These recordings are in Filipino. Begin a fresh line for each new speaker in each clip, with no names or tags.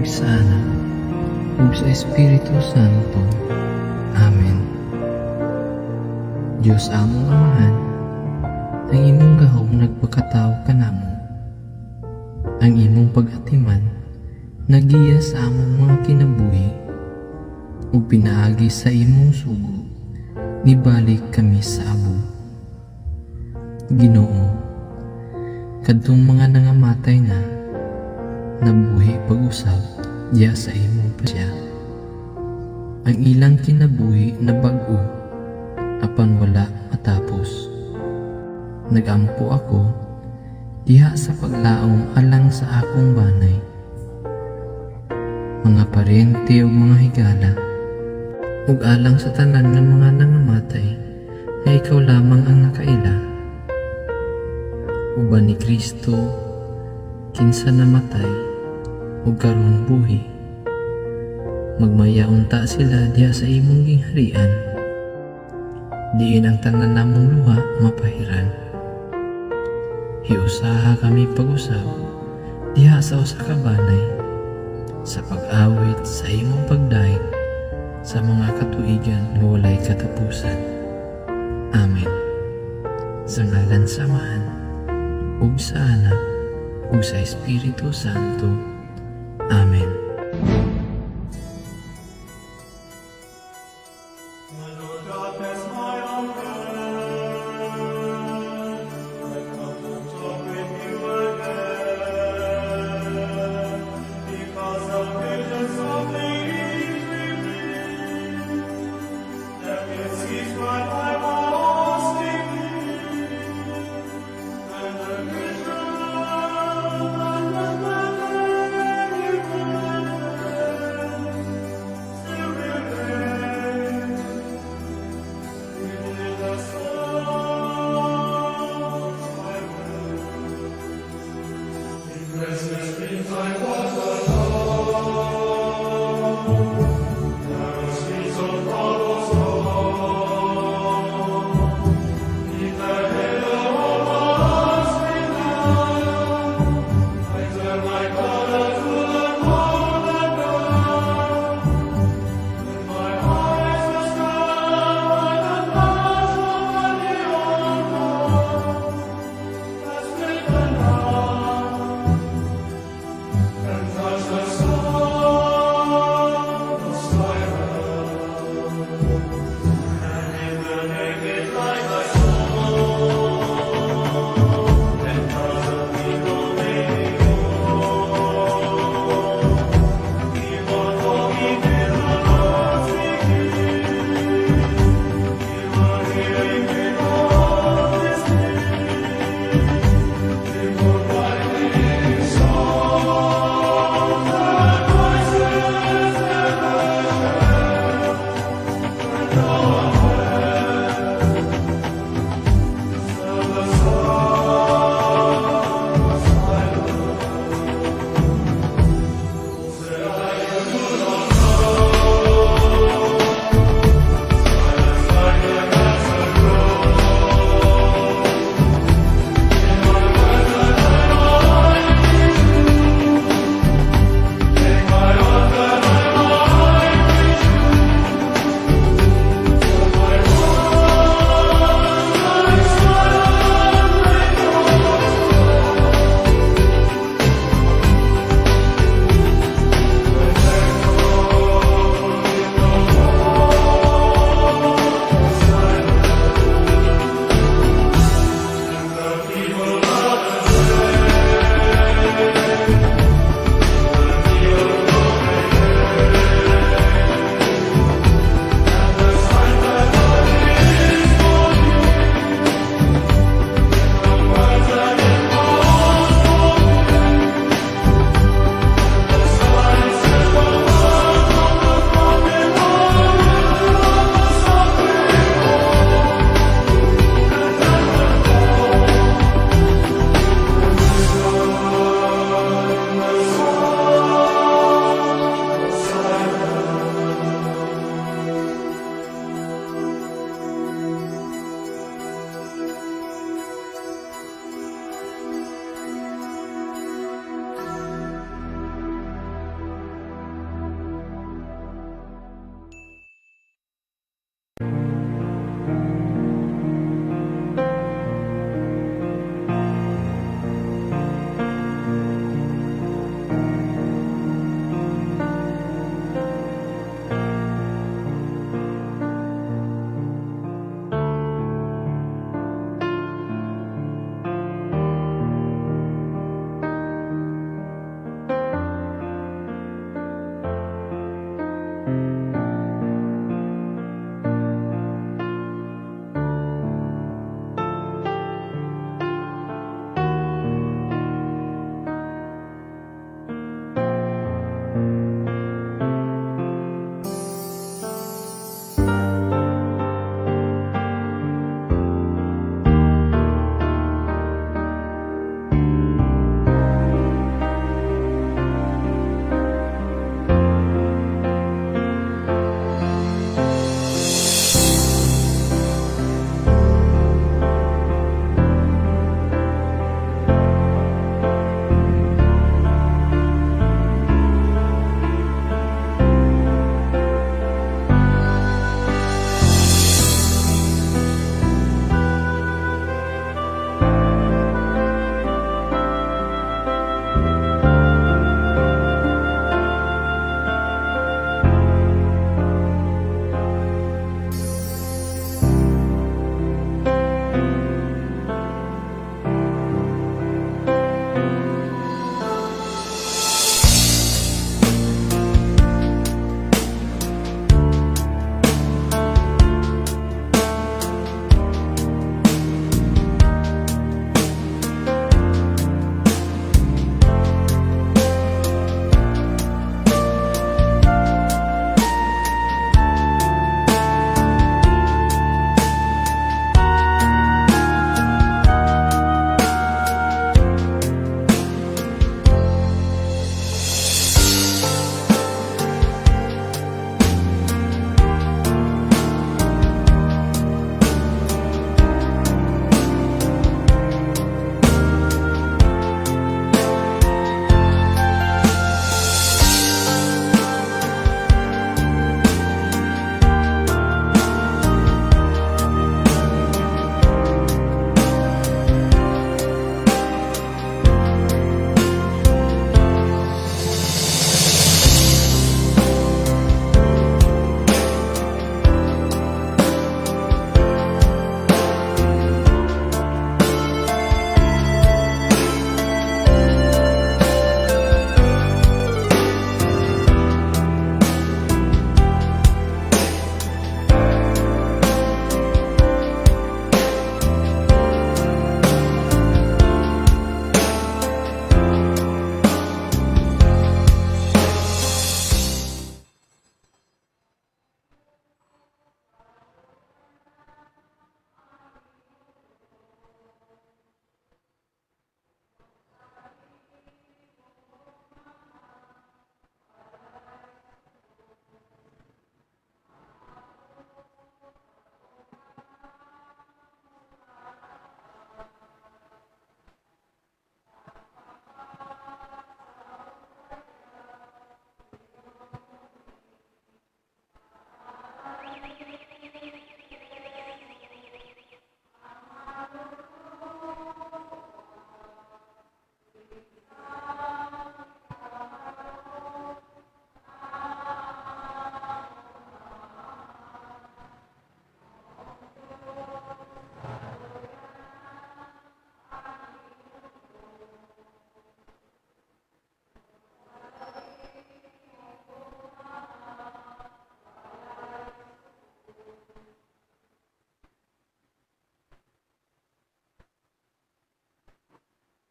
ug sa Anak, ug sa Espiritu Santo. Amen. Diyos among Amahan, ang imong gahom nagpakatao kanamo. Ang imong pag-atiman nagiya sa among mga kinabuhi, ug pinaagi sa imong sugo nibalik kami sa abo. Ginoo, kadtong mga nangamatay na nabuhi pag-usab diya sa imong pasya. Ang ilang kinabuhi na bag-o apan wala matapos. Nagampo ako diha sa paglaom alang sa akong banay. Mga parente ug mga higala, ug alang sa tanan ng mga nangamatay na ikaw lamang ang nakaila. Uban ni Kristo, kinsa namatay ug karon buhi, magmayaunta sila diha sa imong gingharian. Diin ang tanan namong luha mapahiran. Hiusaha kami pag-usab diha sa usa ka banay, sa pag-awit sa imong pagdaig sa mga katuigan nga walay katapusan. Amen. Sa ngalan sa Amahan, ug sa Anak, ug sa Espiritu Santo. Amen.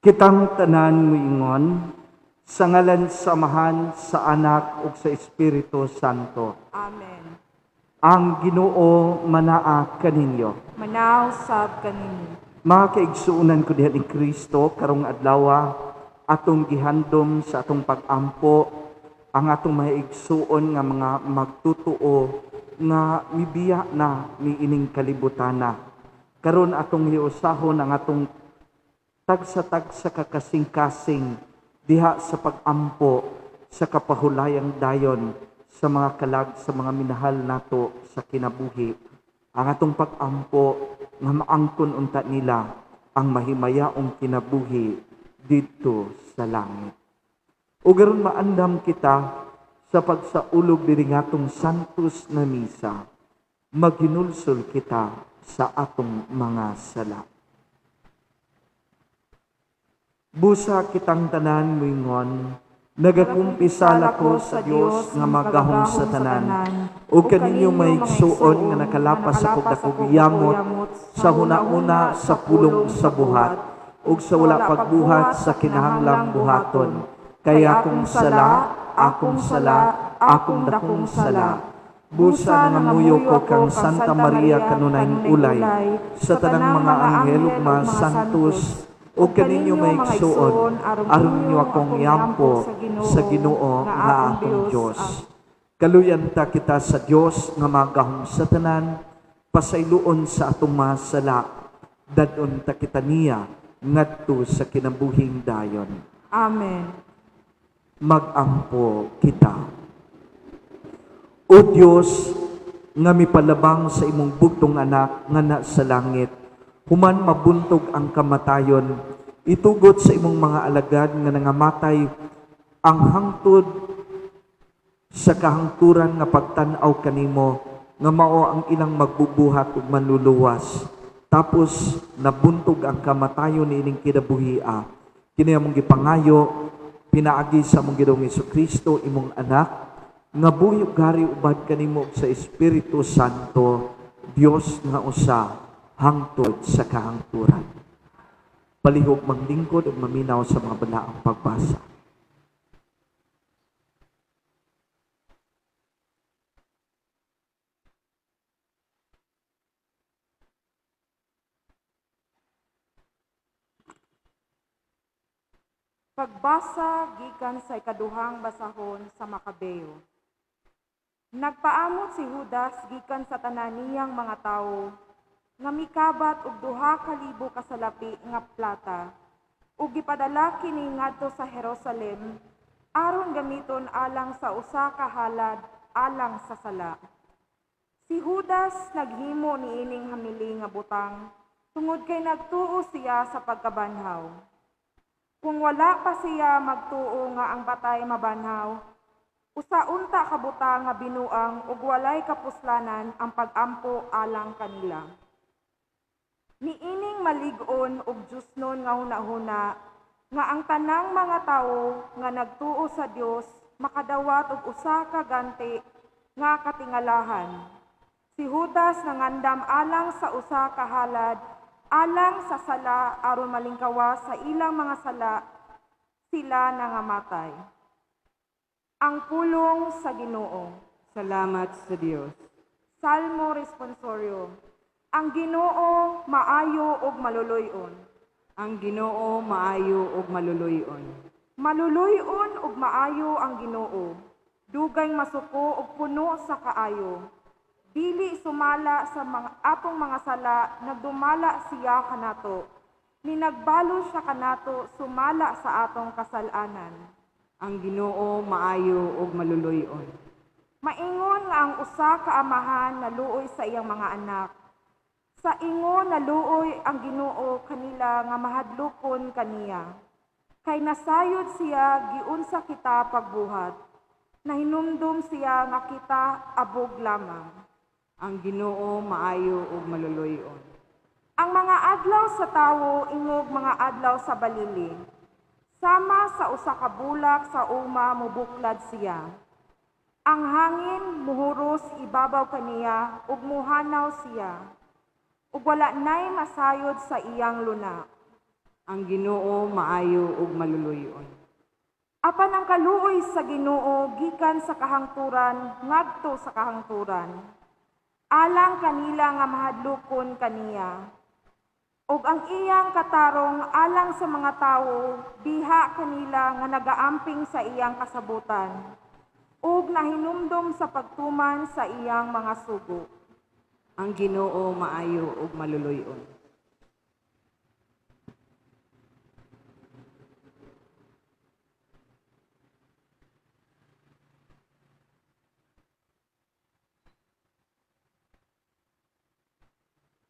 Kitang tanan moingon, sa ngalan samahan sa Anak ug sa Espiritu Santo.
Amen.
Ang Ginoo manaa kaninyo.
Manaw sab kanini.
Mga kaigsuunan ko diha ni Kristo karong adlaw atong gihandom sa atong pag-ampo ang atong maigsuon nga mga magtutuo nga mibiya na niining kalibutana. Karon atong hiusahon ang atong tagsa-tagsa kakasing-kasing diha sa pag-ampo sa kapahulayang dayon sa mga kalag sa mga minahal nato sa kinabuhi. Ang atong pag-ampo nga maangkon unta nila ang mahimayaong kinabuhi dito sa langit. O garon maandam kita sa pagsaulog diri ngatong santos na misa, maghinulsol kita sa atong mga sala. Busa kitang tanan moingon, nagakumpisala ko sa Dios nga magahom sa tanan, ug kaninyo maigsuon nga nakalapas sa kagdakugiyamot sa hunahuna sa pulong sa buhat, ug sa wala pagbuhat sa kinahanglang buhaton. Kaya akong sala, akong dakong sala. Busa nga muyo ko kang Santa Maria kanunayng ulay, sa tanang mga anghel ug mga santos, o kaninyo maigsuon, aron ninyo akong yampo sa Ginoo nga atong Dios. Kaluyan ta kita sa Dios nga magahom sa tanan, pasayloon sa atong mga sala, dadon ta kita niya ngadto sa kinabuhing dayon.
Amen.
Magampo kita. O Dios, nga mipalabang sa imong bugtong anak nga na sa langit, human mabuntog ang kamatayon, itugot sa imong mga alagad nga nangamatay ang hangtod sa kahangturan nga pagtan-aw kanimo, nga mao ang ilang magbubuhat ug manluluwas. Tapos nabuntog ang kamatayon ni ining kinabuhia. Kini among gipangayo, pinaagi sa among Ginoong Hesukristo, imong anak, nga buyog gari ubad kanimo sa Espiritu Santo, Dios nga usa, hangtod sa kahangturan. Palihog manglingkod ug maminaw sa mga balaang pagbasa.
Pagbasa gikan sa ikaduhang basahon sa Makabeo. Nagpaamot si Judas gikan sa tanan niyang mga tawo, nga mikabat og 2,000 kasalapi nga plata, ug gipadala kini ngadto sa Jerusalem aron gamiton alang sa usa ka halad alang sa sala. Si Judas naghimo niining hamili nga butang tungod kay nagtuo siya sa pagkabanhaw. Kung wala pa siya magtuo nga ang batay mabanhaw, usaunta ka butang nga binuang ug walay kapuslanan ang pag-ampo alang kanila. Niining malig-on ug Diosnon nga hunahuna nga ang tanang mga tawo nga nagtuo sa Dios makadawat og usa ka ganti nga katingalahan. Si Judas nangandam alang sa usa ka halad alang sa sala aron malingkawa sa ilang mga sala, sila nangamatay. Ang pulong sa Ginoo.
Salamat sa Diyos.
Salmo responsorio. Ang Ginoo maayo ug maluluyon.
Ang Ginoo maayo ug maluluyon.
Maluluyon ug maayo ang Ginoo. Dugay masuko ug puno sa kaayo. Dili sumala sa atong mga sala, nagdumala siya kanato. Ni nagbalo siya kanato, sumala sa atong kasalanan.
Ang Ginoo maayo ug maluluyon.
Maingon nga ang usa ka amahan naluoy sa iyang mga anak. Sa ingon naluoy ang Ginoo kanila nga mahadlokon kaniya. Kay nasayod siya giunsa kita pagbuhat. Nahinumdum siya nga kita abog lamang.
Ang Ginoo maayo ug maluluyon.
Ang mga adlaw sa tawo ingog mga adlaw sa balili. Sama sa usa ka bulak sa uma mubuklad siya. Ang hangin muhuros ibabaw kaniya ug muhanaw siya. Ug wala nay masayod sa iyang luna.
Ang Ginoo maayo ug maluluyon.
Apan ang kaluoy sa Ginoo gikan sa kahangturan ngadto sa kahangturan. Alang kanila nga mahadlokon kaniya. Ug ang iyang katarong alang sa mga tawo, diha kanila nga nagaamping sa iyang kasabutan. Ug nahinumdom sa pagtuman sa iyang mga sugo.
Ang Ginoo maayo ug maluluyon.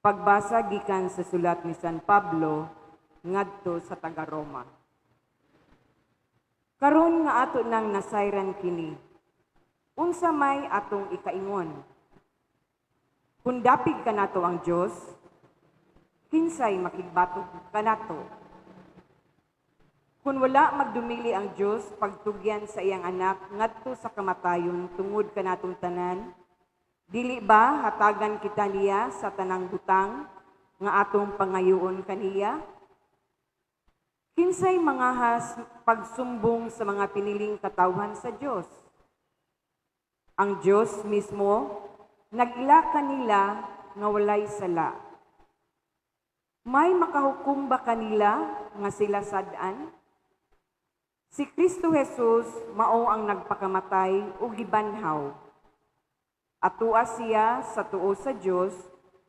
Pagbasa gikan sa sulat ni San Pablo ngadto sa taga Roma. Karon nga ato nang nasayran kini. Unsa may atong ikaingon? Kung dapig kanato ang Dios, kinsay makigbatok kanato? Kung wala magdumili ang Dios pagtugyan sa iyang anak ngadto sa kamatayon tungod kanatong tanan, dili ba hatagan kita niya sa tanang butang nga atong pangayoon kaniya? Kinsay mangahas pagsumbong sa mga piniling katawhan sa Dios? Ang Dios mismo nag-ila kanila nga walay sala. May makahukom ba kanila nga sila sad-an? Si Kristo Jesus mao ang nagpakamatay ug gibanhaw. Atua siya sa tuo sa Dios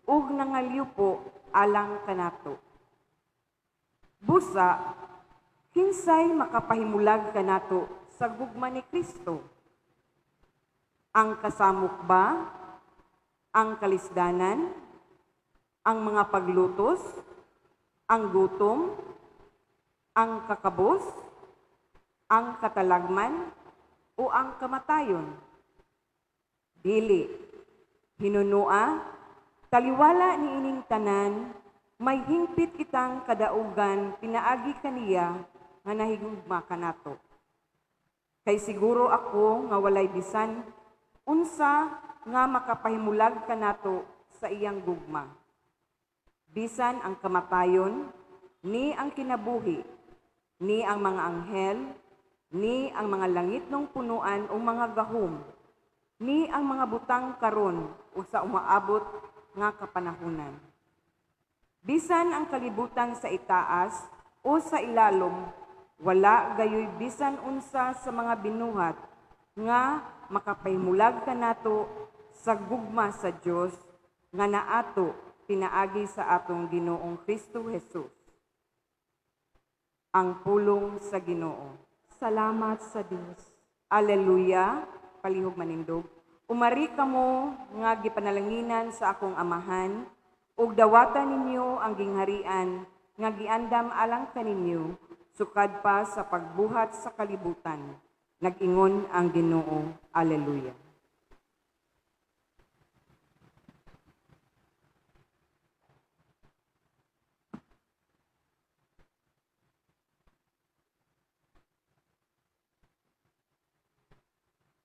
ug nangalyupo alang kanato. Busa, kinsay makapahimulag kanato sa gugma ni Kristo? Ang kasamok ba? Ang kalisdanan? Ang mga paglutos? Ang gutom? Ang kakabos? Ang katalagman? O ang kamatayon? Dili. Hinunua, taliwala ni ining tanan, may hingpit kitang kadaugan pinaagi kaniya nga nahigugma kanato. Kay siguro ako nga walay bisan unsa nga makapahimulag kanato sa iyang gugma. Bisan ang kamatayon, ni ang kinabuhi, ni ang mga anghel, ni ang mga langit ng punuan o mga gahom, ni ang mga butang karon o sa umaabot nga kapanahunan. Bisan ang kalibutan sa itaas o sa ilalom, wala gayoy bisan unsa sa mga binuhat nga makapahimulag kanato sa gugma sa Dios nga naato pinaagi sa atong Ginoong Kristo Jesus. Ang pulong sa Ginoo.
Salamat sa Dios.
Alleluia, palihog manindog. Umari kamo nga gipanalanginan sa akong amahan, ug dawatan ninyo ang gingharian nga giandam alang kaninyo, sukad pa sa pagbuhat sa kalibutan. Nag-ingon ang Ginoo. Alleluia.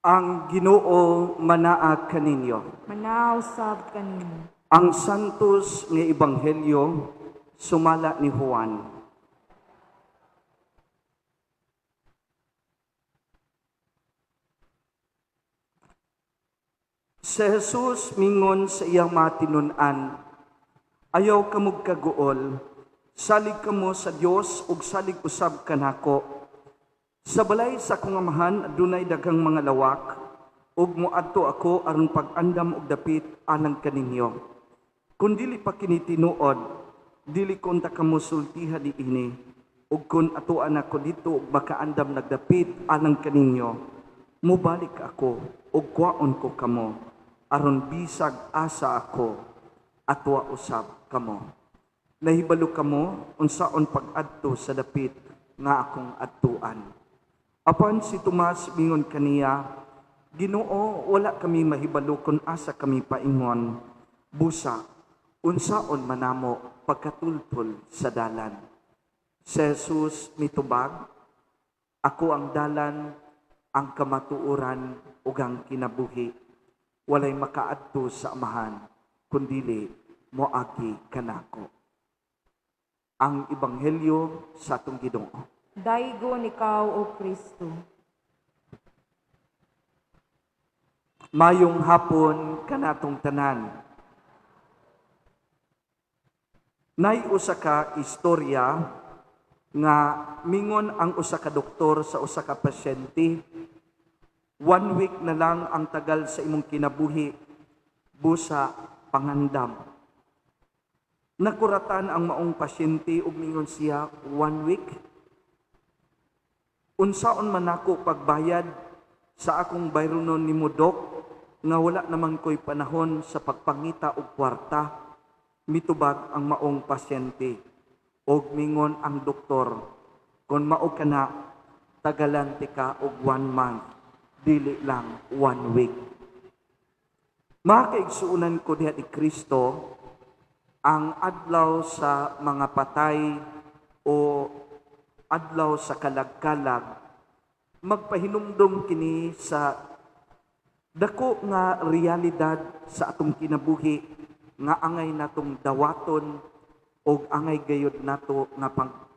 Ang Ginoo manaa kaninyo.
Manaw sab kanimo.
Ang santos nga ebanghelyo sumala ni Juan. Si Jesus mingon sa iyang mga tinun-an, ayaw kamog kaguol, salig kamo sa Dios ug salig usab kanako. Sa balay sa akong amahan adunay daghang mga lawak, ug moadto ako aron pag-andam og dapit alang kaninyo. Kun dili pa kini tinuod, dili ko ta kamo sultiha diini, ug kun atuan ako dito ug makaandam nagdapit alang kaninyo, mubalik ako ug kwaon ko kamo, aron bisag asa ako, atwa usab kamo. Nahibalo kamo unsaon pag-adto sa dapit nga akong adtuan. Apan si Tomas mingon kaniya, Ginoo, wala kami mahibalo kung asa kami paingon. Busa, unsaon manamo pagkatultol sa dalan. Si Jesus mitubag, ako ang dalan, ang kamatuoran, ug ang kinabuhi. Walay makaadto sa amahan, kundili moagi kanako. Ang ebanghelyo sa atong Ginoo.
Daigon ikaw, O Kristo.
Mayong hapon kanatong tanan. Nay usa ka istorya nga mingon ang usa ka doktor sa usa ka pasyente. 1 week na lang ang tagal sa imong kinabuhi, busa pangandam. Nakuratan ang maong pasyente ug mingon siya 1 week. Unsaon man ako pagbayad sa akong bayronon ni Mudok nga wala naman ko'y panahon sa pagpangita og kwarta, mitubag ang maong pasyente. Og mingon ang doktor, kung mao kana, tagalan tika og 1 month, dili lang 1 week. Mga kaigsuunan ko diha ni Kristo, ang adlaw sa mga patay o adlaw sa kalagkalag, magpahinumdom kini sa dako nga realidad sa atong kinabuhi nga angay natong dawaton o angay gayod nato nga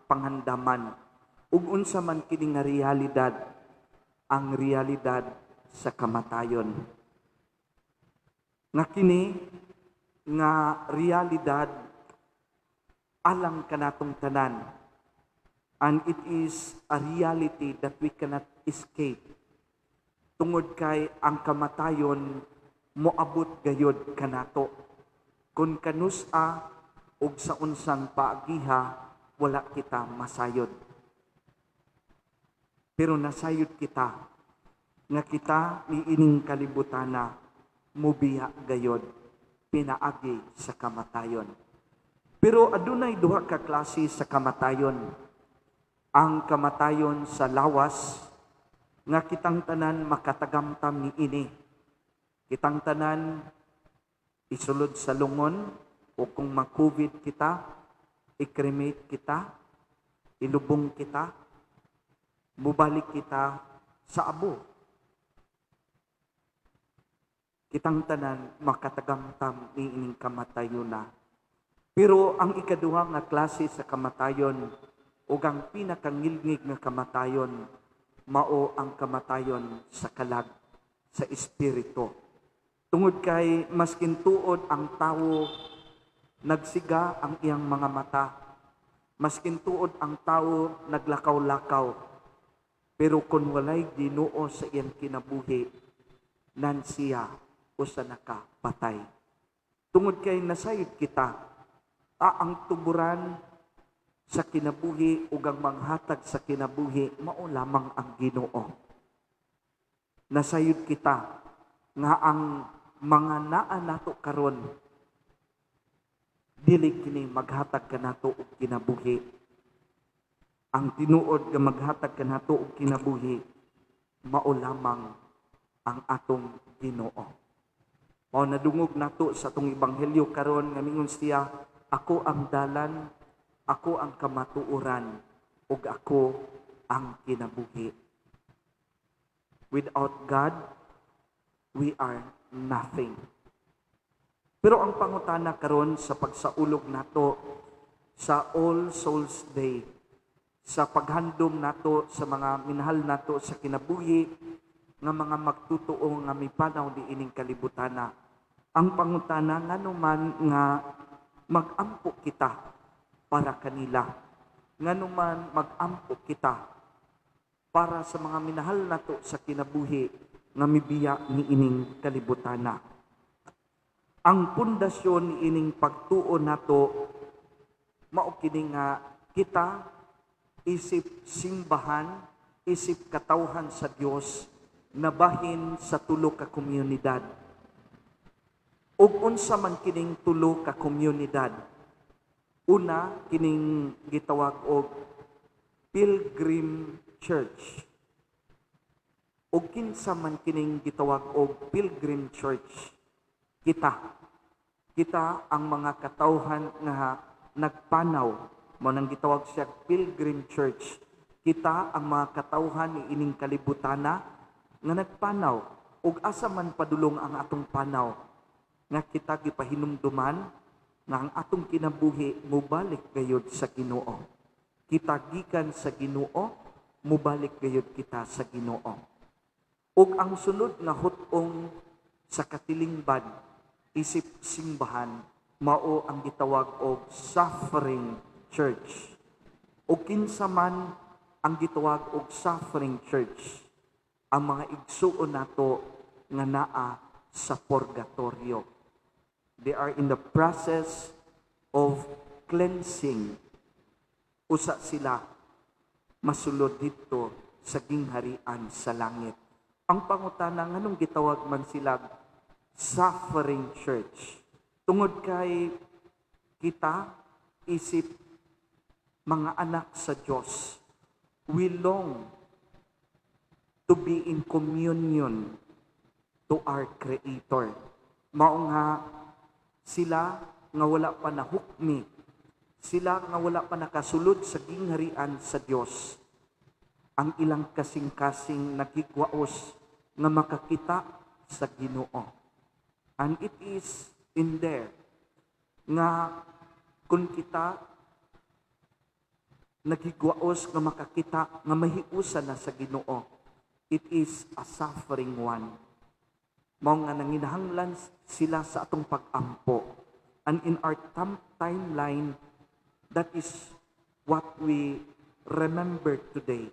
panghandaman. Ug unsa man kini nga realidad, ang realidad sa kamatayon. Nga kini nga realidad alang kanatong tanan, and it is a reality that we cannot escape. Tungod kay ang kamatayon moabot gayod kanato. Kung kanusa ug sa unsang paagiha, wala kita masayod. Pero nasayod kita nga kita niining kalibutana mubiya gayod pinaagi sa kamatayon. Pero adunay duha ka klase sa kamatayon. Ang kamatayon sa lawas nga kitang tanan makatagamtam niini. Kitang tanan isulod sa lungon o kung ma-COVID kita, i-cremate kita, ilubong kita, mubalik kita sa abo. Kitang tanan makatagamtam niining kamatayon na. Pero ang ikaduha nga klase sa kamatayon o ang pinakangilngig nga kamatayon, mao ang kamatayon sa kalag, sa espiritu. Tungod kay maskin tuod ang tawo nagsiga ang iyang mga mata, maskin tuod ang tawo naglakaw-lakaw, pero kung walay Ginoo sa iyang kinabuhi, nan siya o sa nakapatay. Tungod kay nasayod kita, ang tuburan sa kinabuhi ug ang manghatag sa kinabuhi mao lamang ang Ginoo. Nasayod kita nga ang mga naa nato karon dili kini maghatag kanato og kinabuhi. Ang tinuod nga maghatag kanato og kinabuhi mao lamang ang atong Ginoo. Mao nadungog nato sa atong ebanghelyo karon nga mingon siya, ako ang dalan, ako ang kamatuoran, ug ako ang kinabuhi. Without God, we are nothing. Pero ang pangutana karon sa pagsaulog nato sa All Souls Day, sa paghandom nato sa mga minahal nato sa kinabuhi nga mga magtutuo nga mipanaw diining kalibutana. Ang pangutana nganuman nga magampo kita para kanila. Nganuman magampo kita para sa mga minahal nato sa kinabuhi nga mibiya niining kalibutana. Ang pundasyon niining pagtuo nato mao kini nga kita isip simbahan, isip katawhan sa Dios nabahin sa tulo ka komunidad. Ug unsa man kining tulo ka komunidad? Una, kining gitawag og Pilgrim Church. Ug kinsa man kining gitawag og Pilgrim Church? Kita ang mga katawhan nga nagpanaw, mao nang gitawag siya Pilgrim Church. Kita ang mga katawhan ni ining kalibutana nga nagpanaw ug asa man padulong ang atong panaw nga kita gipahinumduman nga ang atong kinabuhi mubalik gayud sa Ginoo. Kita gikan sa Ginoo, mubalik gayud kita sa Ginoo. Ug ang sunod nga hutong sa katilingban isip simbahan mao ang gitawag og Suffering Church. Ug kinsa man ang gitawag og Suffering Church, ang mga igsuon nato nga naa sa purgatorio. They are in the process of cleansing. Usa sila masulod dito sa gingharian sa langit. Ang pangutana nganong gitawag man sila Suffering Church? Tungod kay kita isip mga anak sa Dios, we long to be in communion to our Creator. Mao nga sila nga wala pa nahukmi, sila nga wala pa nakasulod sa gingharian sa Dios, ang ilang kasing-kasing nagkikwaos nga makakita sa Ginoo. And it is in there nga kung kita nagkikwaos nga makakita nga mahiusa na sa Ginoo, it is a suffering one. Mao nga nanginahanglan sila sa atong pag-ampo. And in our timeline, that is what we remember today.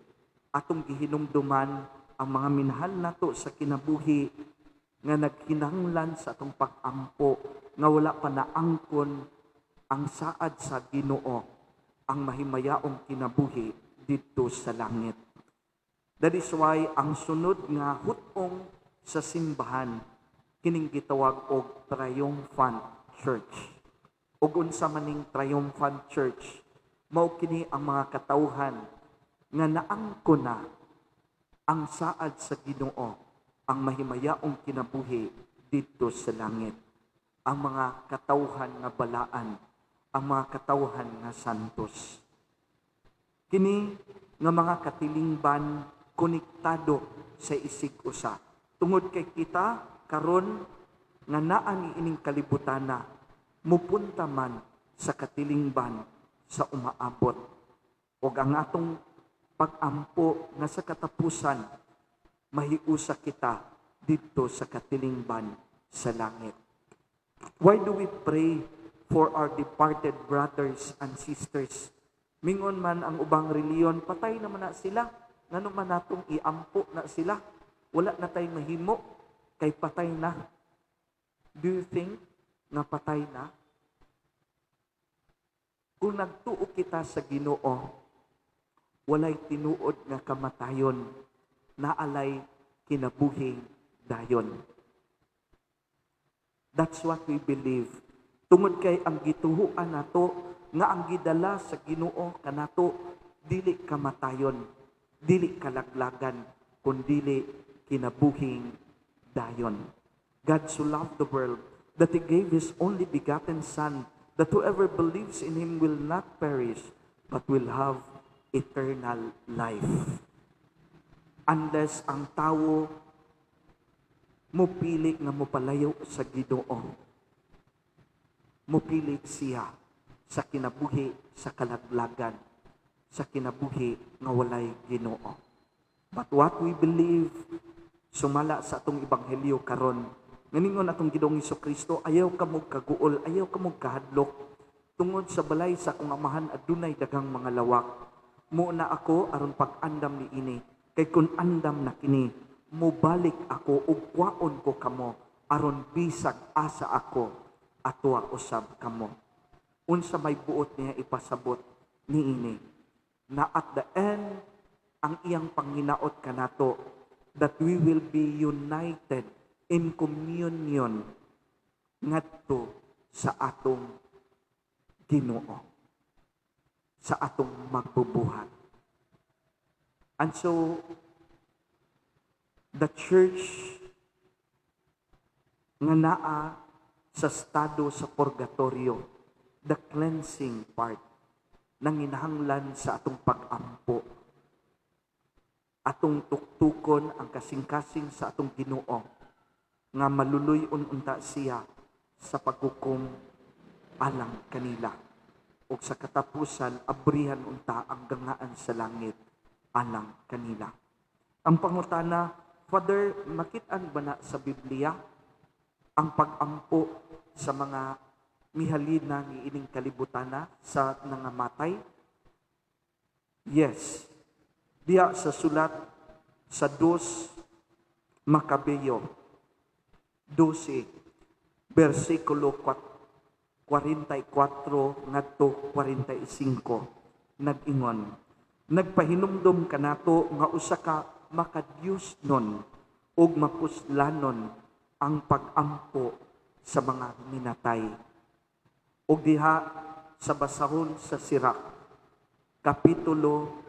Atong gihinumduman ang mga minahal nato sa kinabuhi nga nagkinahanglan sa atong pag-ampo nga wala pa naangkon ang saad sa Ginoo, ang mahimayaong kinabuhi dito sa langit. That is why ang sunod nga hutong sa simbahan kining gitawag og triumphant church. Ug unsa maning triumphant church, mao kini ang mga katawhan nga naangkon na ang saad sa Ginoo, ang mahimayaong kinabuhi dito sa langit. Ang mga katawhan nga balaan, ang mga katawhan nga santos. Kini nga mga katilingban konektado sa isig usa. Tungod kay kita karon nga naa ni ining kalibutana, mupunta man sa katilingban sa umaabot. O ang atong pag-ampo nga sa katapusan, mahiusa kita dito sa katilingban sa langit. Why do we pray for our departed brothers and sisters? Mingon man ang ubang reliyon, patay naman na sila. Ngano man natong iampo na sila? Wala na tayong mahimo, kay patay na. Do you think na patay na? Kung nagtuo kita sa Ginoo, walay tinuod nga kamatayon, naalay kinabuhi dayon. That's what we believe. Tungod kay ang gituhuan nato nga ang gidala sa Ginoo kanato dili kamatayon, dili kalaglagan, kundili kinabuhing dayon. God so loved the world that He gave His only begotten Son, that whoever believes in Him will not perish, but will have eternal life. Unless ang tao mupili nga mopalayo sa Ginoo, mupili siya sa kinabuhi sa kalaglagan, sa kinabuhi nga walay Ginoo. But what we believe, sumala sa atong ebanghelyo karon, nganingon atong Ginoong Hesukristo, ayaw ka mong kaguol, ayaw ka mong kahadlok, tungod sa balay sa akong amahan adunay daghang mga lawak. Muna ako aron pag-andam ni ini, kay kun andam na kini, mubalik ako ug kwaon ko kamo, aron bisag asa ako, atwa usab kamo. Unsa may buot niya ipasabot ni ini, na at the end, ang iyang panginaot kanato, that we will be united in communion ngadto sa atong Ginoo, sa atong magbubuhat. And so, the church nga naa sa estado sa purgatorio, the cleansing part, nanginahanglan sa atong pag-ampo, atong tuktukon ang kasing-kasing sa atong Ginoo, nga maluluyon unta siya sa paghukom alang kanila. O sa katapusan, abrihan unta ang gangaan sa langit alang kanila. Ang pangutana, Father, makitaan ba na sa Biblia ang pag-ampo sa mga mihalina ni ining kalibutana sa nangamatay? Yes. Diya sa sulat sa 2 Makabeyo 12, versikulo 44 ngadto 45, nag-ingon, nagpahinumdom kanato nga usa ka makadiyos nun ug mapuslanon ang pag-ampo sa mga minatay. Ug diha sa basahon sa Sirak, kapitulo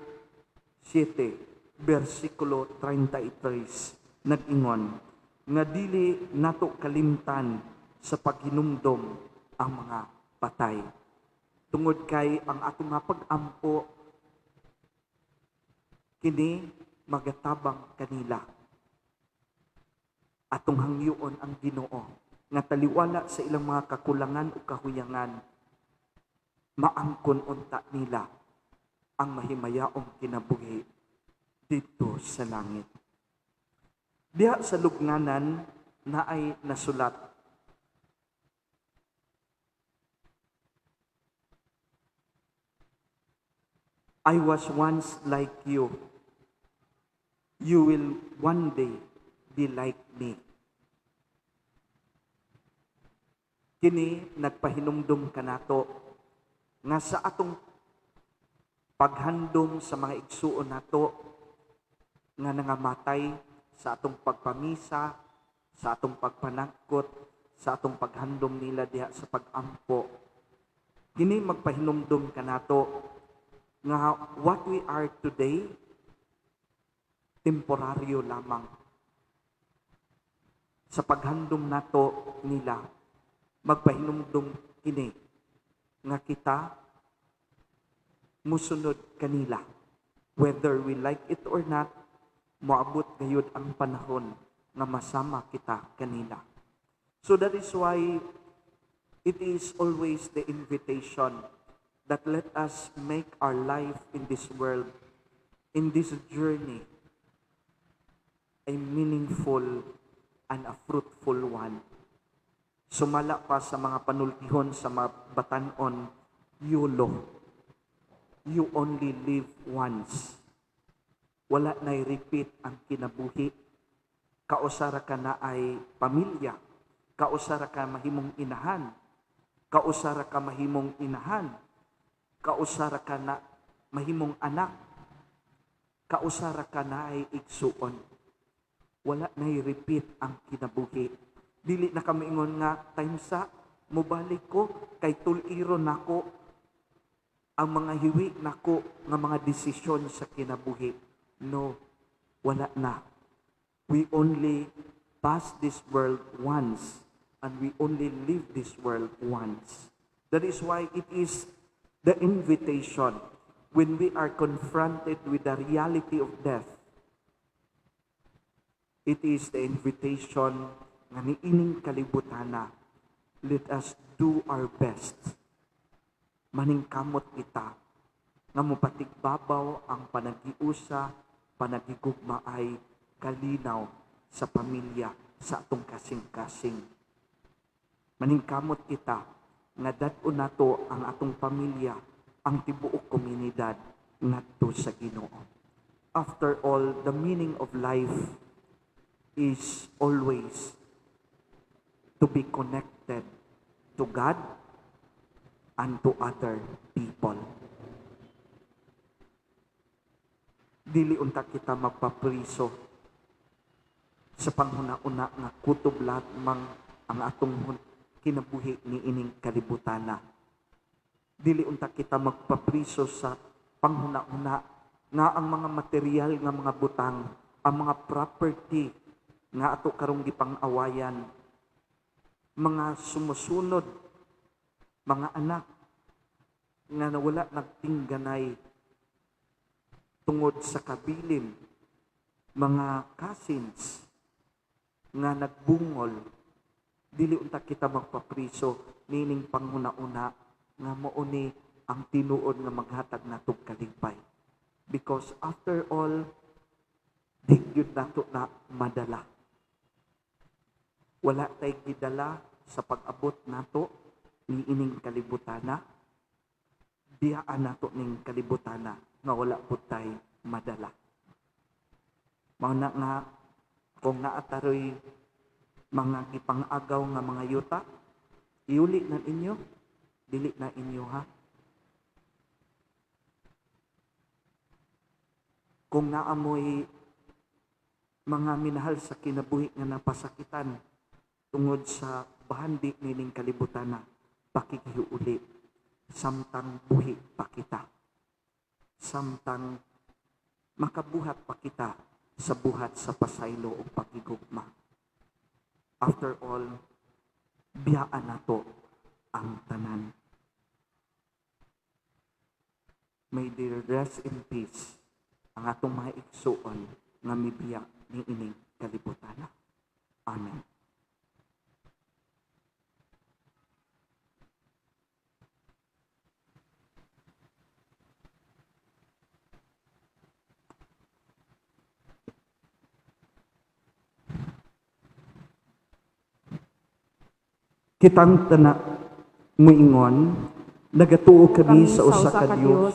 7, versikulo 33 nag-ingon nga dili nato kalimtan sa paghinumdom ang mga patay. Tungod kay ang atong nga pag-ampo kini magatabang kanila. Atong hangyoon ang Ginoo nga taliwala sa ilang mga kakulangan o kahuyangan, maangkon unta nila ang mahimayaong kinabuhi dito sa langit. Diha sa lugnanan na ay nasulat, I was once like you. You will one day be like me. Kini nagpahinumdum kanato nga sa atong paghandom sa mga igsuon nato nga nangamatay sa atong pagpamisa, sa atong pagpanagkot, sa atong paghandom nila diha sa pag-ampo. Kini magpahinumdum kanato nga what we are today temporaryo lamang. Sa paghandom nato nila, magpahinumdum kini nga kita musunod kanila. Whether we like it or not, moabot gayud ang panahon nga masama kita kanila. So that is why it is always the invitation that let us make our life in this world, in this journey, a meaningful and a fruitful one. Sumala pa sa mga panultihon sa mga batanon, YOLO. You only live once. Wala na'y repeat ang kinabuhi. Kausara ka na ay pamilya. Kausara ka mahimong inahan. Kausara ka mahimong inahan. Kausara ka na mahimong anak. Kausara ka na ay igsuon. Wala na'y repeat ang kinabuhi. Dili na kami ingon nga, time sa, mubalik ko, kay tuliro nako ang mga hiwi nako nga mga desisyon sa kinabuhi. No, wala na. We only pass this world once and we only live this world once. That is why it is the invitation when we are confronted with the reality of death. It is the invitation nga niining kalibutana. Let us do our best. Maningkamot kita nga mupatigbabaw ang panagiusa, panagigugma ay kalinaw sa pamilya, sa atong kasing-kasing. Maningkamot kita nga dad-o nato ang atong pamilya, ang tibuok komunidad ngadto sa Ginoo. After all, the meaning of life is always to be connected to God and to other people. Dili unta kita magpapriso sa panghuna-una nga kutob latmang ang atong kinabuhi ni ining kalibutana. Dili unta kita magpapriso sa panghuna-una nga ang mga material nga mga butang, ang mga property nga ato karong gipang-awayan, mga sumusunod, mga anak nga nawala nagtingganay tungod sa kabilin, mga cousins nga nagbungol, dili unta kita magpapriso nining panghuna-una nga mauni ang tinuod nga maghatag natong kalipay. Because after all, di gyud nato na madala. Wala tay gidala sa pag-abot nato ni ining kalibutana. Diyaan nato ning kalibutana nga wala pud tay madala. Mao na nga kung naataroy mga gipang-agaw nga mga yuta, iuli na inyo, dili na inyo ha. Kung naamoy mga minahal sa kinabuhi nga napasakitan tungod sa bahandi nining kalibutana, pakikiuli samtang buhi pa kita. Samtang makabuhat pa kita sa buhat sa pasaylo o pagigugma. After all, biyaan nato ang tanan. May they rest in peace ang atong mga igsuon nga mibiyak ni ining kalibutan. Amen. Kitang tana muingon, nagatuo kami sa usa ka Dios,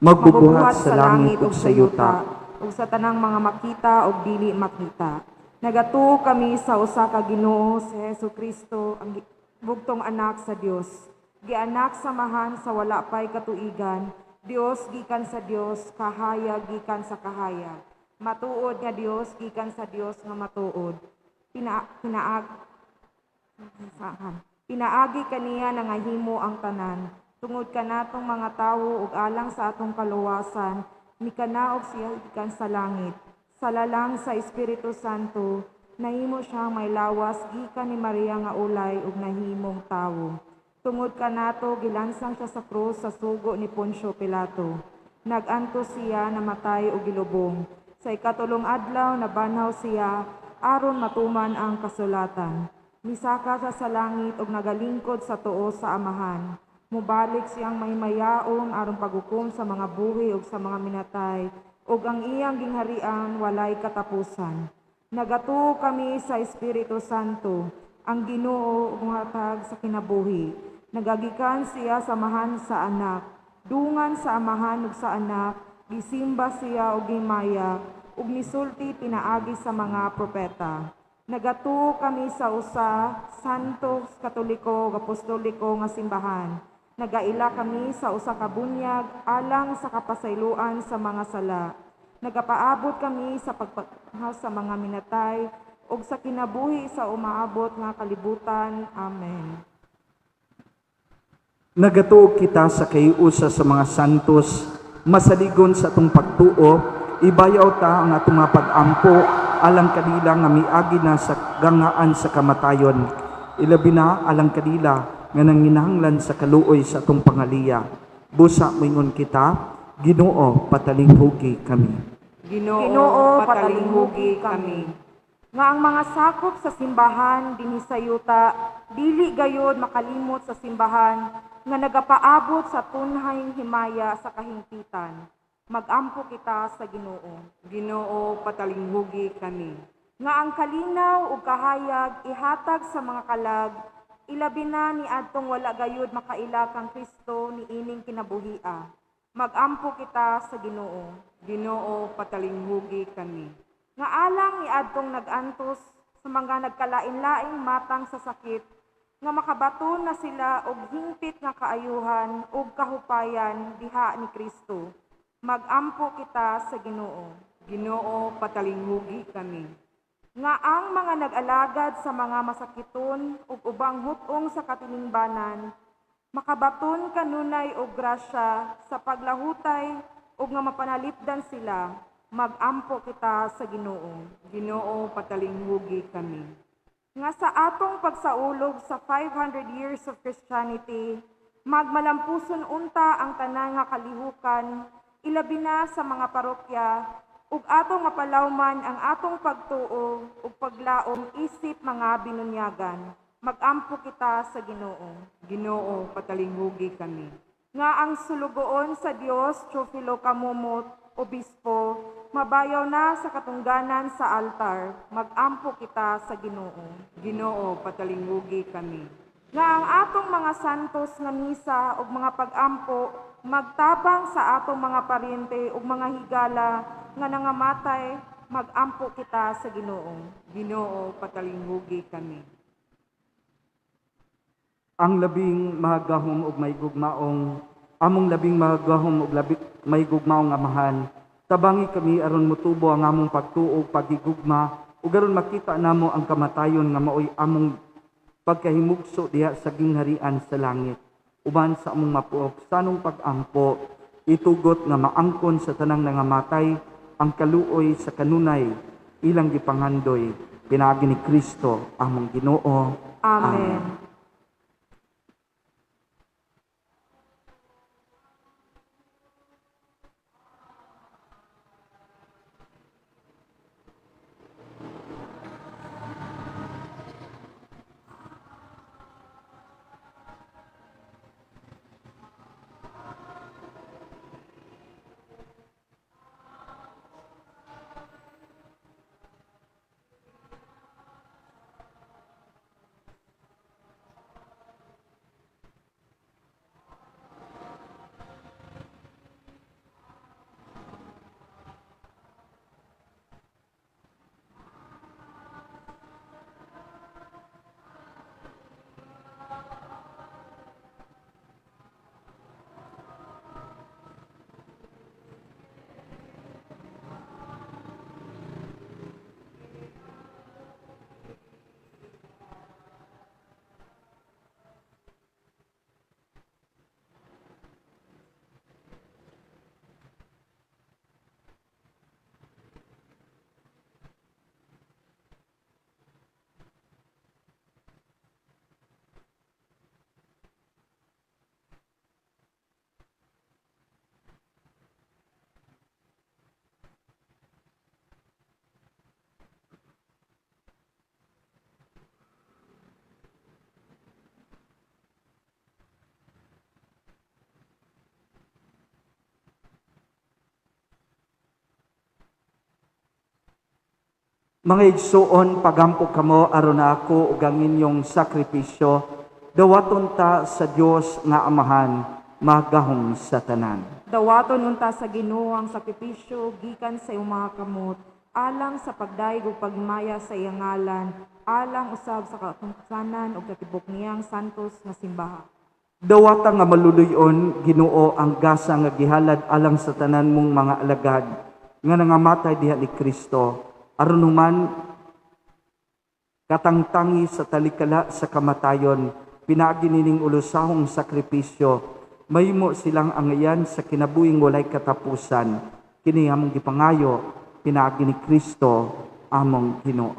magbubuhat sa langit ug sa yuta,
ug sa tanang mga makita ug dili makita. Nagatuo kami sa usa ka Ginoo si Hesukristo, ang bugtong anak sa Dios. Gianak samahan sa wala pay katuigan, Dios gikan sa Dios, kahayag gikan sa kahayag. Matuod nga Dios gikan sa Dios nga matuod. Pinaagi kaniya na ngahimo ang tanan. Tungod kanatong mga tawo ug alang sa atong kaluwasan, mikanaog siya gikan sa langit. Sa lalang sa Espiritu Santo, nahimo siyang may lawas gikan ni Maria nga ulay ug nahimong tawo. Tungod kanato gilansang siya sa krus sa sugo ni Poncio Pilato. Naganto siya namatay ug gilubong. Sa ikatulong adlaw nabanhaw siya aron matuman ang kasulatan. Misaka siya sa langit ug nagalingkod sa tuo sa Amahan. Mubalik siyang may mayaon aron paghukom sa mga buhi ug sa mga minatay, ug ang iyang gingharian walay katapusan. Nagatuo kami sa Espiritu Santo, ang Ginoo ug hatag sa kinabuhi. Nagagikan siya sa Amahan sa Anak, dungan sa Amahan ug sa Anak, gisimba siya ug gimaya, ug misulti pinaagi sa mga propeta. Nagatuo kami sa usa, santo, katoliko, apostoliko nga simbahan. Nagaila kami sa usa ka bunyag alang sa kapasayloan sa mga sala. Nagapaabot kami sa pagpanghaw sa mga minatay ug sa kinabuhi sa umaabot nga kalibutan. Amen.
Nagatuo kita sa kayusa sa mga santos, masaligon sa atong pagtuo, ibayaw ta ang atong mga pag-ampo alang kadila nga miagi na sa gangaan sa kamatayon. Ilabi na alang kadila nga nanginahanglan sa kaluoy sa atong pangaliya. Busa moingon kita, Ginoo, patalinghugi kami.
Ginoo, patalinghugi kami. Nga ang mga sakop sa simbahan dinhi sa yuta, dili gayod makalimot sa simbahan nga nagapaabot sa tunhayng himaya sa kahingpitan. Mag-ampo kita sa Ginoo.
Ginoo, patalinghugi kami.
Nga ang kalinaw ug kahayag ihatag sa mga kalag, ilabi na ni adtong wala gayud makaila kang Kristo ni ining kinabuhia. Mag-ampo kita sa Ginoo.
Ginoo, patalinghugi kami.
Nga alang ni adtong nag-antos sa mga nagkalain-laing matang sa sakit, nga makabaton na sila og hingpit nga kaayuhan ug kahupayan diha ni Kristo. Mag-ampo kita sa Ginoo.
Ginoo, patalinghugi kami.
Nga ang mga nag-alagad sa mga masakiton ug ubang hutong sa katilingbanan, makabaton kanunay og grasya sa paglahutay ug nga mapanalipdan sila. Mag-ampo kita sa Ginoo.
Ginoo, patalinghugi kami.
Nga sa atong pagsaulog sa 500 years of Christianity, magmalampuson unta ang tanan nga kalihukan, ilabi na sa mga parokya, ug atong mapalawman ang atong pagtuo ug paglaom isip mga binunyagan. Mag-ampo kita sa Ginoo.
Ginoo, patalinghugi kami.
Nga ang sulugoon sa Dios, Teofilo Kamumot, Obispo, mabayaw na sa katungganan sa altar. Mag-ampo kita sa Ginoo.
Ginoo, patalinghugi kami.
Nga ang atong mga santos nga misa ug mga pag-ampo magtabang sa atong mga paryente ug mga higala nga nangamatay, mag-ampo kita sa Ginoo.
Ginoo, patalinghugi kami.
Ang labing mahagahom ug may gugmaong, among labing mahagahom ug may gugmaong amahan, tabangi kami aron motubo ang among pagtuo ug pagigugma ug aron makita namo ang kamatayon nga maoy among pagkahimugso diha sa gingharian sa langit. Uban sa among mapuok sanong pag-ampo, Itugot nga maangkon sa tanang nangamatay ang kaluoy sa kanunay ilang gipangandoy pinaagi ni Kristo among Ginoo.
Amen.
Mga igsuon, pagampo kamo aron ako ug ang inyong sakripisyo, dawaton ta sa Dios nga Amahan, magahom sa tanan.
Dawaton unta sa Ginoo ang sakripisyo gikan sa iyong mga kamot, alang sa pagdaig ug pagmaya sa iyang ngalan, alang usab sa katungsanan ug katibok niyang santos nga simbahan.
Dawata nga maluluyon, Ginoo, ang gasa nga gihalad alang sa tanan mong mga alagad, nga nangamatay diha ni Kristo, aron human katangtangi sa talikala sa kamatayon, pinaagi nining ulusahong sakripisyo, mahimo silang angayan sa kinabuhing walay katapusan, kini among gipangayo, pinaagi ni Kristo, among Ginoo.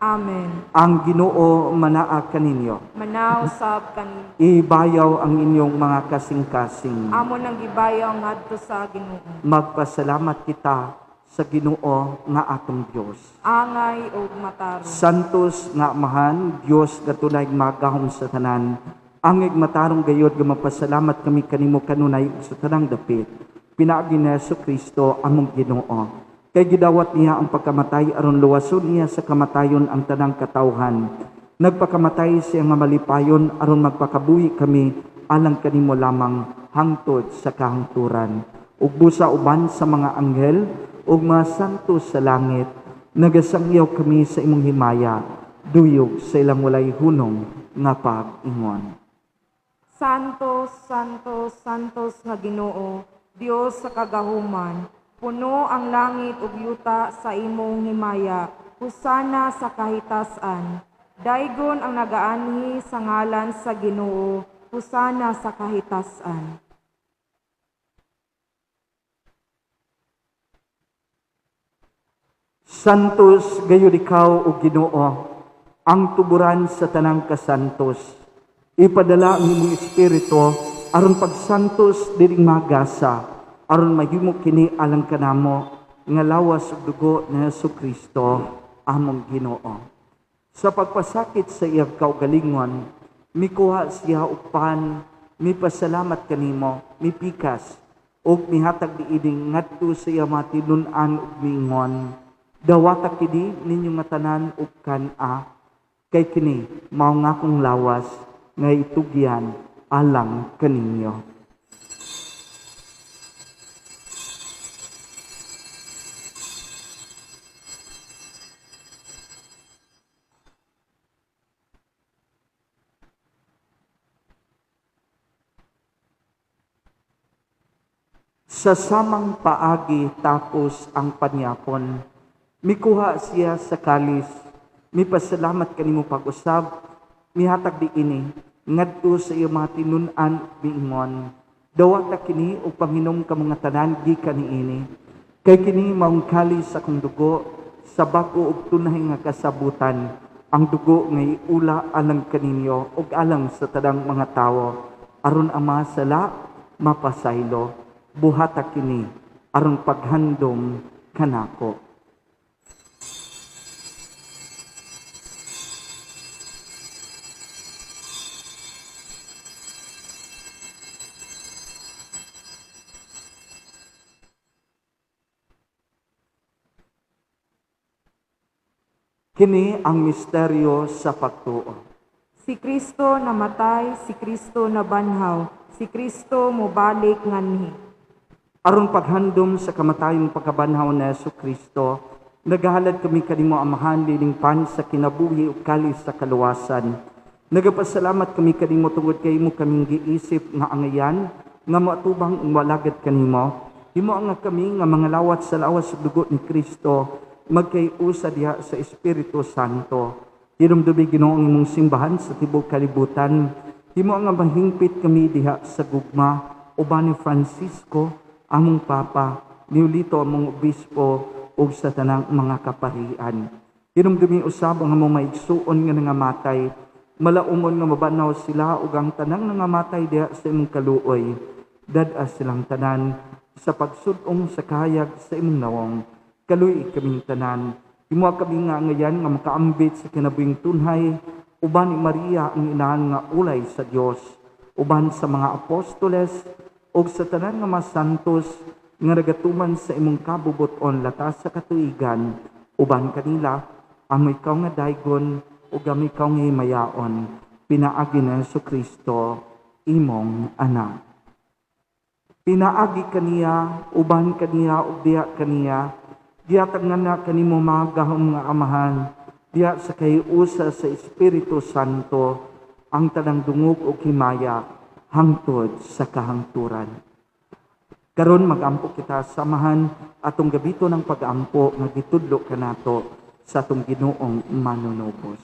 Amen.
Ang Ginoo manaa kaninyo.
Manaw sab kanin.
Ibayaw ang inyong mga kasing-kasing.
Amo nang gibayaw ngadto sa Ginoo.
Magpasalamat kita sa Ginoo nga atong Dios.
Angay ug mataro.
Santos nga Amahan, Dios katulay magahom sa tanan. Angig matarong gayod nga mapasalamat kami kanimo kanunay ug sa tanang dapit. Pinaagi ni Jesucristo among Ginoo. Kay gidawat niya ang pagkamatay aron luwason niya sa kamatayon ang tanang katawhan. Nagpakamatay siya nga malipayon aron magpakabuhi kami alang kanimo lamang hangtod sa kahangturan. Ug busa uban sa mga anghel ug mga santos sa langit, nagasangyaw kami sa imong himaya, duyog sa ilang walay hunong nga pag-ingon.
Santos, Santos, Santos nga Ginoo, Dios sa kagahuman, puno ang langit ug yuta sa imong himaya, husana sa kahitasan. Daygon ang nagaanhi sa ngalan sa Ginoo, husana sa kahitasan.
Santos gayud ikaw o Ginoo, ang tuburan sa tanang kasantos. Ipadala ang imong espiritu aron pagsantos diring magasa, aron mahimo kini alang kanamo nga lawas ug dugo ni Jesucristo among Ginoo. Sa pagpasakit sa iyang kaugalingon, mikuha siya upan, mipasalamat kanimo, mipikas ug mihatag diining ngadto sa iyang mga tinun-an ug miingon. Dawata kini ninyo nga tanan ug kan-a, kay kini mao nga akong lawas nga itugyan alang kaninyo. Sa samang paagi tapos ang panyapon, mikuha siya sa kalis, mipasalamat kanimo pag-usab, mihatag diini ngadto sa iyong mga tinun-an miingon. Dawata kini o paminom ka mga tanan gikan niini. Kay kini maong kalis sa akong dugo sa bako og tunay nga kasabutan. Ang dugo nga iula alang kaninyo ug alang sa tanang mga tawo. Aron Ama sala mapasaylo. Buhata kini aron paghandom kanako. Kini ang misteryo sa pagtuo.
Si Kristo namatay, si Kristo nabanhaw, si Kristo mobalik nganhi.
Aron paghandom sa kamatayong pagkabanhaw na Yesu Kristo, nagahalad kami kanimo amahan lining pan sa kinabuhi ug kalis sa kaluwasan. Nagapasalamat kami kanimo tungod kay imo kaming giisip nga angayan nga moatubang ing walagad kanimo. Himo nga kami nga mga lawat sa lawas sa dugo ni Kristo magkayusa diha sa Espiritu Santo. Hinumdubi Ginoong imong simbahan sa tibuok kalibutan. Himo nga mahingpit kami diha sa gugma uban ni Francisco among Papa, ni Ulito among Obispo ug sa tanang mga kaparian. Hinumdubi usab ang among maigsuon nga nangamatay. Malaumon nga mabanaw sila ug ang tanang nangamatay diha sa imong kaluoy. Dad-as silang tanan sa pagsud-ong sa kahayag sa imong nawong. Kaluy kaming tanan. Imo kami nga ngayan nga makaambit sa kinabuhing tunhay, uban ni Maria ang inahan nga ulay sa Dios, uban sa mga apostoles ug sa tanan nga mga santos nga nagatuman sa imong kabubuton latas sa katuigan, uban kanila ang ikaw nga daygon ug ang ikaw nga himayaon, pinaagi ni Jesucristo imong anak. Pinaagi kaniya, uban kaniya ug diha kaniya. Diatag nga na kanimo magahom nga amahan, diya sa kahiusa sa Espiritu Santo, ang tanang dungog o himaya, hangtod sa kahangturan. Karon magampo kita samahan atong gabito ng pag-ampo nga gitudlo kanato sa atong Ginoong manunubos.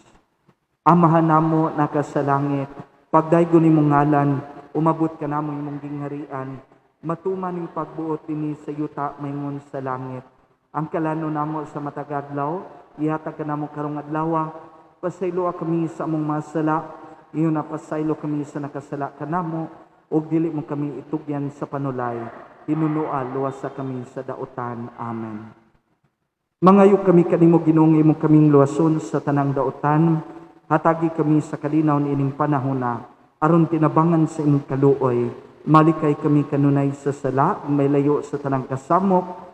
Amahan namo nakasalangit, pagdaygon nimong ngalan, umabot ka namo imong gingharian, matuman ning pagbuot dinhi sa yuta mayngon sa langit. Ang kalano namo sa matag adlaw, ihatag ka namo karong adlaw, pasaylo kami sa among masala, iyo na pasaylo kami sa nakasala kanamo, ug dili mo kami itugyan sa panulay, hinunua luwasa kami sa daotan. Amen. Mangayo kami kanimo Ginoong imo kaming luwason sa tanang daotan, hatagi kami sa kalinaw niining panahona, aron tinabangan sa imong kaluoy, malikay kami kanunay sa sala, may layo sa tanang kasamok,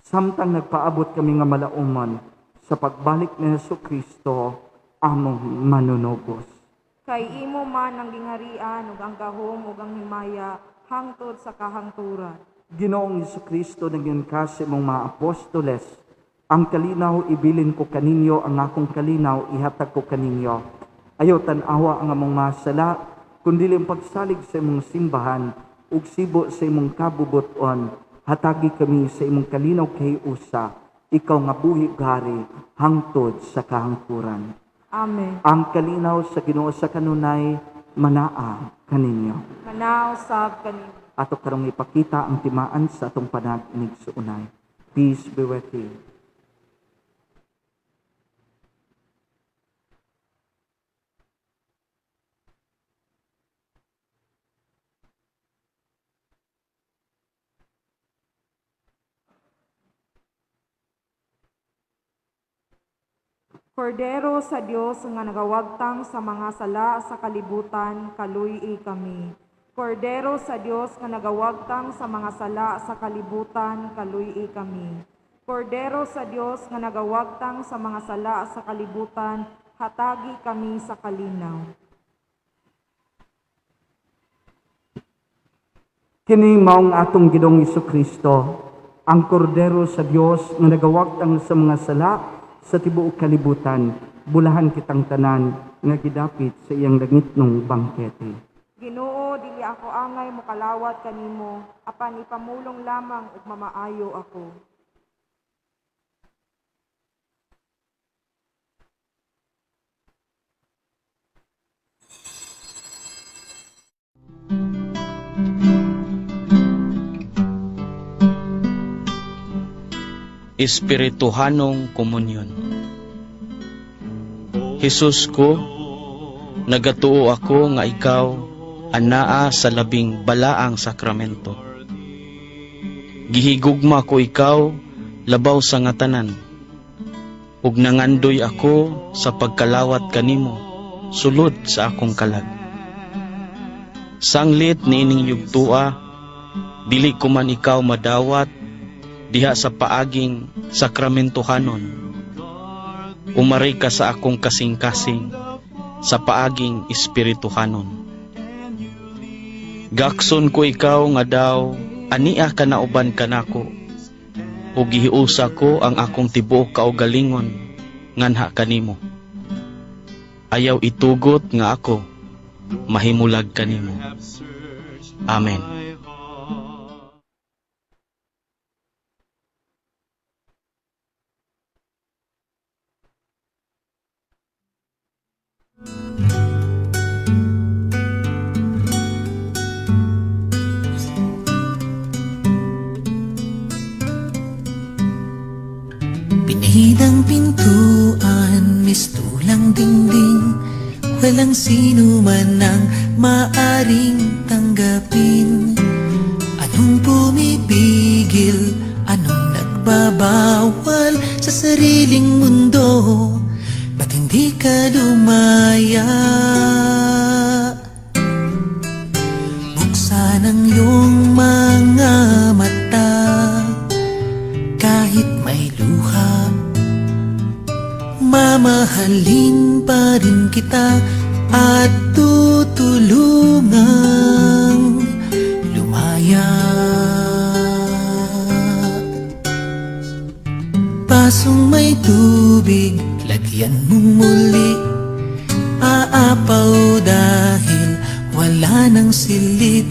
samtang nagpaabot kami nga malauman sa pagbalik ni Jesucristo among manunubos.
Kay imo man ang gingharian ug ang gahom ug ang himaya hangtod sa kahangturan.
Ginoong Jesucristo nagyan ka sa imong mga apostoles, ang kalinaw ibilin ko kaninyo, ang akong kalinaw ihatag ko kaninyo. Ayaw tan-awa ang among masala, kundi ang pagsalig sa imong simbahan ug sibo sa imong kabubuton. Hatagi kami sa imong kalinaw kay usa, ikaw nga buhi gari, hangtod sa kahangturan.
Amen.
Ang kalinaw sa Ginoo sa kanunay, manaa kaninyo.
Manaw sab kanimo.
Ato karong ipakita ang timaan sa atong panag-inig sa unay. Peace be with you.
Kordero sa Dios nga nagawagtang sa mga sala sa kalibutan, kaluy kami. Kordero sa Dios nga nagawagtang sa mga sala sa kalibutan, kaluy kami. Kordero sa Dios nga nagawagtang sa mga sala sa kalibutan, hatagi kami sa kalinaw.
Kini maong atong Ginoong Jesucristo, ang kordero sa Dios nga nagawagtang sa mga sala sa tibuok kalibutan, bulahan kitang tanan nga gidapit sa iyang langitnong bangkete.
Ginoo, dili ako angay mokalawat kanimo, apan ipamulong lamang ug mamaayo ako.
espirituhanong komunyon. Hesus ko, nagatuo ako nga ikaw anaa sa labing balaang sakramento. Gihigugma ko ikaw labaw sa nga tanan, ug nangandoy ako sa pagkalawat kanimo sulod sa akong kalag. Sanglit ni ining yugtua, dili ko man ikaw madawat diha sa paaging sakramentohanon. Umari ka sa akong kasing-kasing sa paaging espirituhanon. Gakson ko ikaw nga daw ania ka na uban kanako, ug gihiusa ko ang akong tibuok kaugalingon nganha kanimo. Ayaw itugot nga ako mahimulag kanimo. Amen.
Pinihidang pintuan, mistulang dingding, walang sino man ang maaring tanggapin. Anong pumipigil, anong nagbabawal sa sariling mundo? Ba't hindi ka lumaya? Buksan ang iyong mga mata, kahit may luha, mamahalin pa rin kita at tutulungang lumaya. Basong may tubig, lagyan mo muli, aapaw dahil wala nang silid.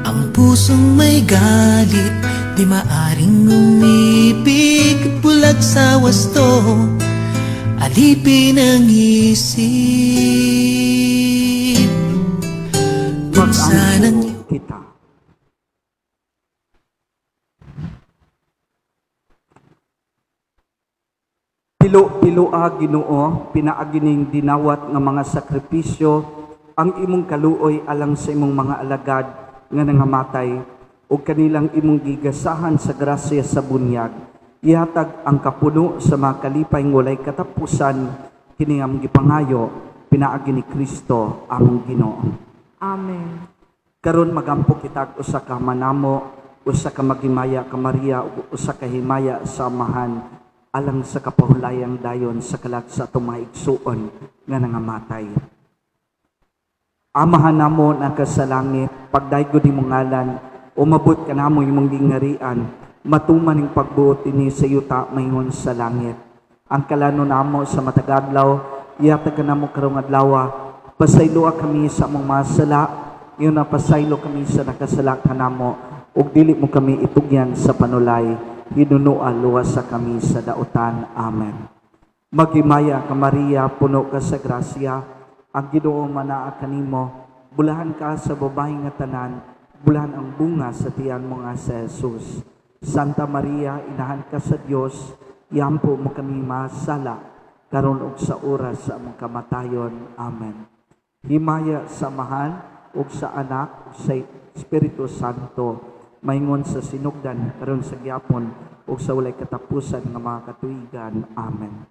Ang pusong may galit, di maaring umibig. Bulag sa wasto, alipin ang isip. Buksan ang
Mag-angko kita. Pilo-piloa Ginoo, pinaagining dinawat nga mga sakripisyo ang imong kaluoy alang sa imong mga alagad nga nangamatay ug kanilang imong gigasahan sa grasya sa bunyag. Ihatag ang kapuno sa mga kalipay nga walay katapusan kini ang gipangayo pinaagi ni Kristo ang Ginoo.
Amen.
Karon magampo kitag usa ka manamo, usa ka maghimaya ka Maria ug usa ka himaya sa amahan alang sa kapahulayang dayon sa kalag sa atong mga igsuon nga nangamatay. Amahan namo na ka sa langit, pagdaygod imong ngalan, umabot ka namo imong gingarian, matuman ning pagbuot ini sa yuta mayingon sa langit. Ang kalano namo sa matag adlaw, ihatag ka namo karong adlaw, pasayloa kami sa among mga sala, iyon na pasaylo kami sa nakasala kanamo, ug dili mo kami itugyan sa panulay. Hinunua luwas sa kami sa dautan. Amen. Maghimaya ka Maria, puno ka sa grasya, ang Ginoo manaa kanimo, bulahan ka sa babae nga tanan, bulahan ang bunga sa tiyan mo nga sa Jesus. Santa Maria, inahan ka sa Dios, iampo mo kami masala, karon ug sa oras sa among kamatayon. Amen. Himaya sa Amahan ug sa Anak ug sa Espiritu Santo, maingon sa sinugdan karon sa gyapon ug sa walay katapusan nga mga katuigan. Amen.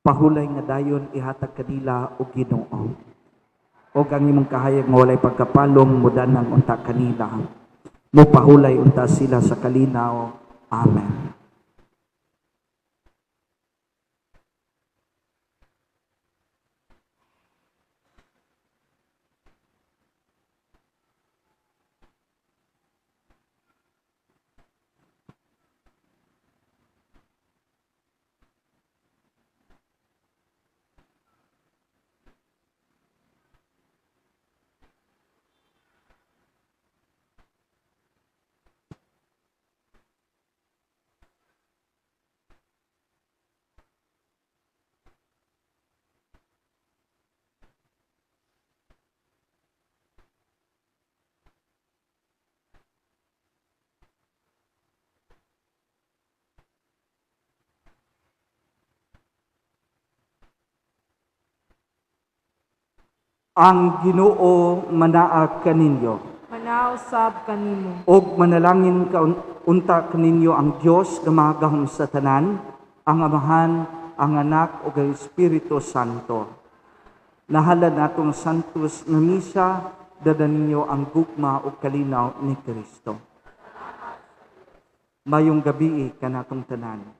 Pahulay nga dayon ihatag kanila og Ginoo. Og ang imong kahayag nga walay pagkapalong mudanang unta kanila. Mupahulay unta sila sa kalinaw. Amen. Ang Ginoo manaag kaninyo.
Manaw sab kanimo.
Og manalangin ka unta kaninyo ang Dios nga magahom sa tanan, ang Amahan, ang Anak ug ang Espiritu Santo. Nahalad natong santos nga misa, dada ninyo ang gugma ug kalinaw ni Kristo. Mayong gabi kanatong tanan.